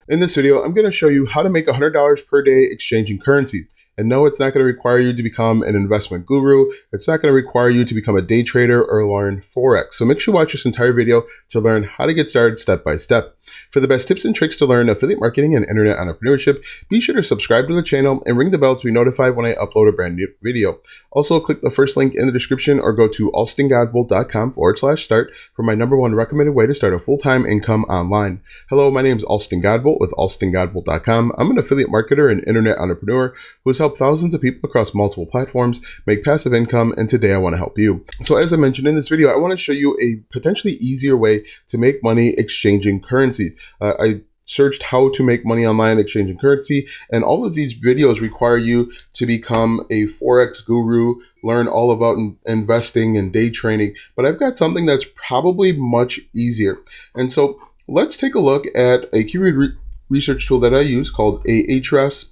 In this video, I'm going to show you how to make $100 per day exchanging currencies. And no, it's not going to require you to become an investment guru. It's not going to require you to become a day trader or learn Forex. So make sure you watch this entire video to learn how to get started step by step. For the best tips and tricks to learn affiliate marketing and internet entrepreneurship, be sure to subscribe to the channel and ring the bell to be notified when I upload a brand new video. Also, click the first link in the description or go to alstongodbolt.com/start for my #1 recommended way to start a full-time income online. Hello, my name is Alston Godbolt with alstongodbolt.com. I'm an affiliate marketer and internet entrepreneur who has helped thousands of people across multiple platforms make passive income, and today I want to help you. So as I mentioned in this video, I want to show you a potentially easier way to make money exchanging currency. I searched how to make money online exchanging currency, and all of these videos require you to become a Forex guru, learn all about investing and day trading, but I've got something that's probably much easier. And so let's take a look at a keyword research tool that I use called Ahrefs.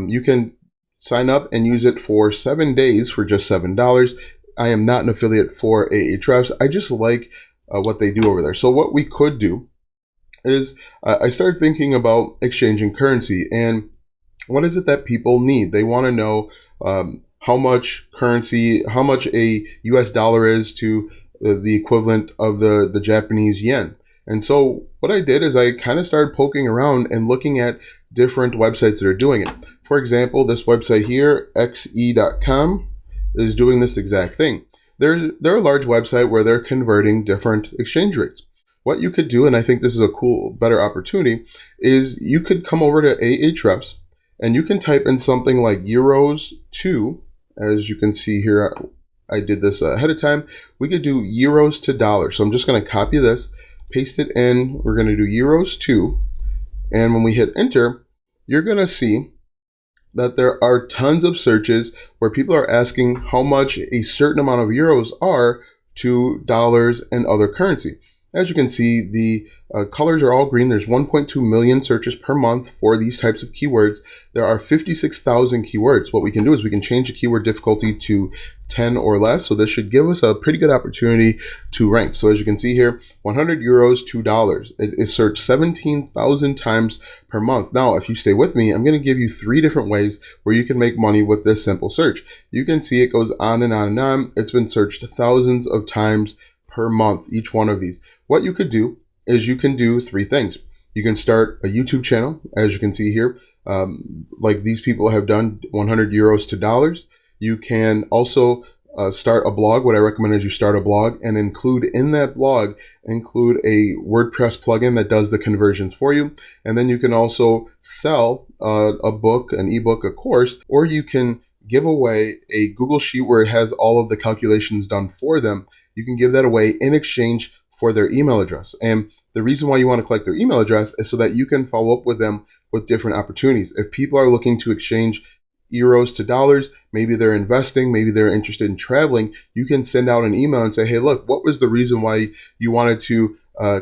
You can sign up and use it for 7 days for just $7. I am not an affiliate for Ahrefs. I just like what they do over there. So what we could do is I started thinking about exchanging currency, and what is it that people need? They want to know how much currency, how much a US dollar is to the equivalent of the Japanese yen. And so what I did is I kind of started poking around and looking at different websites that are doing it. For example, this website here, xe.com, is doing this exact thing. They're a large website where they're converting different exchange rates. What you could do, and I think this is a cool, better opportunity, is you could come over to Ahrefs and you can type in something like euros to, as you can see here, I did this ahead of time. We could do euros to dollars. So I'm just going to copy this, paste it in. We're going to do euros to, and when we hit enter, you're going to see that there are tons of searches where people are asking how much a certain amount of euros are to dollars and other currency. As you can see, the colors are all green. There's 1.2 million searches per month for these types of keywords. There are 56,000 keywords. What we can do is we can change the keyword difficulty to 10 or less. So this should give us a pretty good opportunity to rank. So as you can see here, 100 euros to dollars. It is searched 17,000 times per month. Now, if you stay with me, I'm going to give you 3 different ways where you can make money with this simple search. You can see it goes on and on and on. It's been searched thousands of times per month, each one of these. What you could do is you can do 3 things. You can start a YouTube channel, as you can see here, like these people have done, 100 euros to dollars. You can also start a blog. What I recommend is you start a blog and include in that blog, include a WordPress plugin that does the conversions for you. And then you can also sell a book, an ebook, a course, or you can give away a Google Sheet where it has all of the calculations done for them. You can give that away in exchange for their email address. And the reason why you want to collect their email address is so that you can follow up with them with different opportunities. If people are looking to exchange euros to dollars, maybe they're investing, maybe they're interested in traveling, you can send out an email and say, hey, look, what was the reason why you wanted to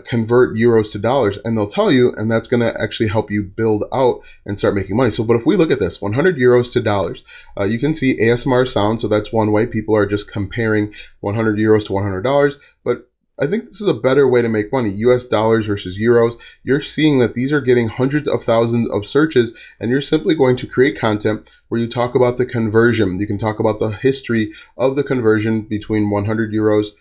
convert euros to dollars? And they'll tell you, and that's going to actually help you build out and start making money. So, but if we look at this, 100 euros to dollars, you can see ASMR sound. So that's one way. People are just comparing 100 euros to $100. But I think this is a better way to make money. US dollars versus euros. You're seeing that these are getting hundreds of thousands of searches, and you're simply going to create content where you talk about the conversion. You can talk about the history of the conversion between 100 euros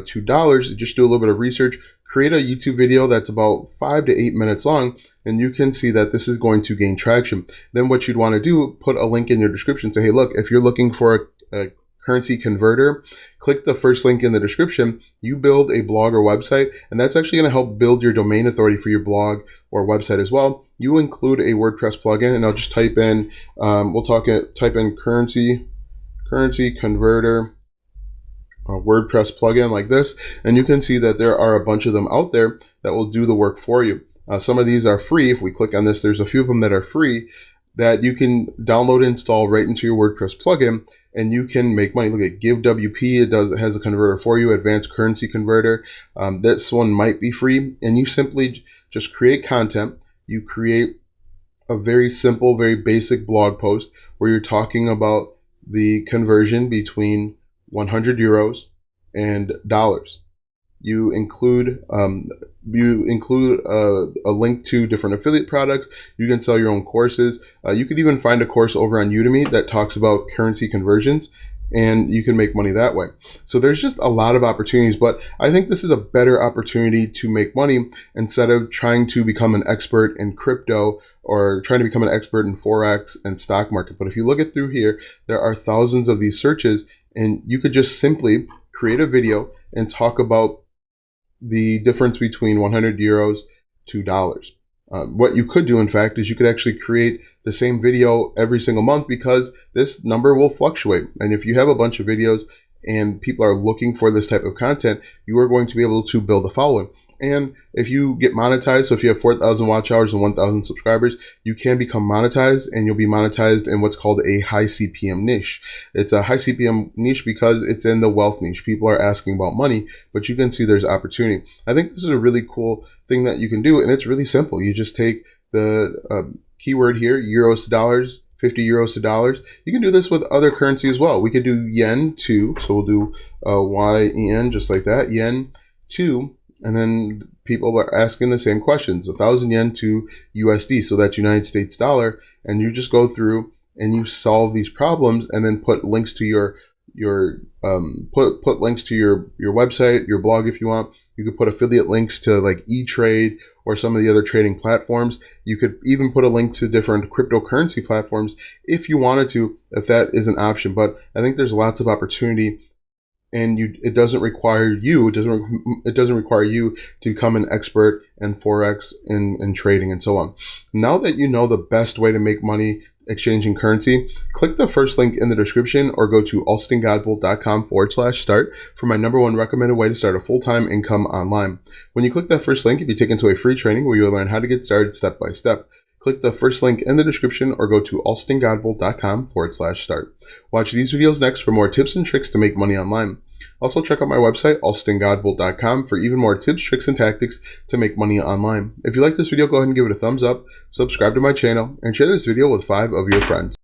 to dollars. Just do a little bit of research. Create a YouTube video that's about 5 to 8 minutes long, and you can see that this is going to gain traction. Then what you'd want to do, put a link in your description. Say, hey, look, if you're looking for a currency converter, click the first link in the description. You build a blog or website, and that's actually going to help build your domain authority for your blog or website as well. You include a WordPress plugin, and I'll just type in, type in currency converter, a WordPress plugin like this, and you can see that there are a bunch of them out there that will do the work for you. Some of these are free. If we click on this, there's a few of them that are free that you can download and install right into your WordPress plugin, and you can make money. Look at GiveWP. It has a converter for you, advanced currency converter. This one might be free, and you simply just create content. You create a very simple, very basic blog post where you're talking about the conversion between 100 euros and dollars. you include a link to different affiliate products. You can sell your own courses. You could even find a course over on Udemy that talks about currency conversions, and you can make money that way. So there's just a lot of opportunities, but I think this is a better opportunity to make money instead of trying to become an expert in crypto or trying to become an expert in Forex and stock market. But if you look at through here, there are thousands of these searches, and you could just simply create a video and talk about the difference between 100 euros to dollars. What you could do, in fact, is you could actually create the same video every single month, because this number will fluctuate. And if you have a bunch of videos and people are looking for this type of content, you are going to be able to build a following. And if you get monetized, so if you have 4,000 watch hours and 1,000 subscribers, you can become monetized, and you'll be monetized in what's called a high CPM niche. It's a high CPM niche because it's in the wealth niche. People are asking about money, but you can see there's opportunity. I think this is a really cool thing that you can do, and it's really simple. You just take the keyword here, euros to dollars, 50 euros to dollars. You can do this with other currency as well. We could do yen to, so we'll do YEN, just like that, yen to. And then people are asking the same questions, 1,000 yen to USD, so that's United States dollar. And you just go through and you solve these problems, and then put links to your links to your website, your blog if you want. You could put affiliate links to like E-Trade or some of the other trading platforms. You could even put a link to different cryptocurrency platforms if you wanted to, if that is an option. But I think there's lots of opportunity. And it doesn't require you. It doesn't require you to become an expert in Forex and trading and so on. Now that you know the best way to make money exchanging currency, click the first link in the description or go to alstongodbolt.com/start for my #1 recommended way to start a full-time income online. When you click that first link, you'll be taken to a free training where you'll learn how to get started step by step. Click the first link in the description or go to alstongodbolt.com/start. Watch these videos next for more tips and tricks to make money online. Also, check out my website, alstongodbolt.com, for even more tips, tricks, and tactics to make money online. If you like this video, go ahead and give it a thumbs up, subscribe to my channel, and share this video with 5 of your friends.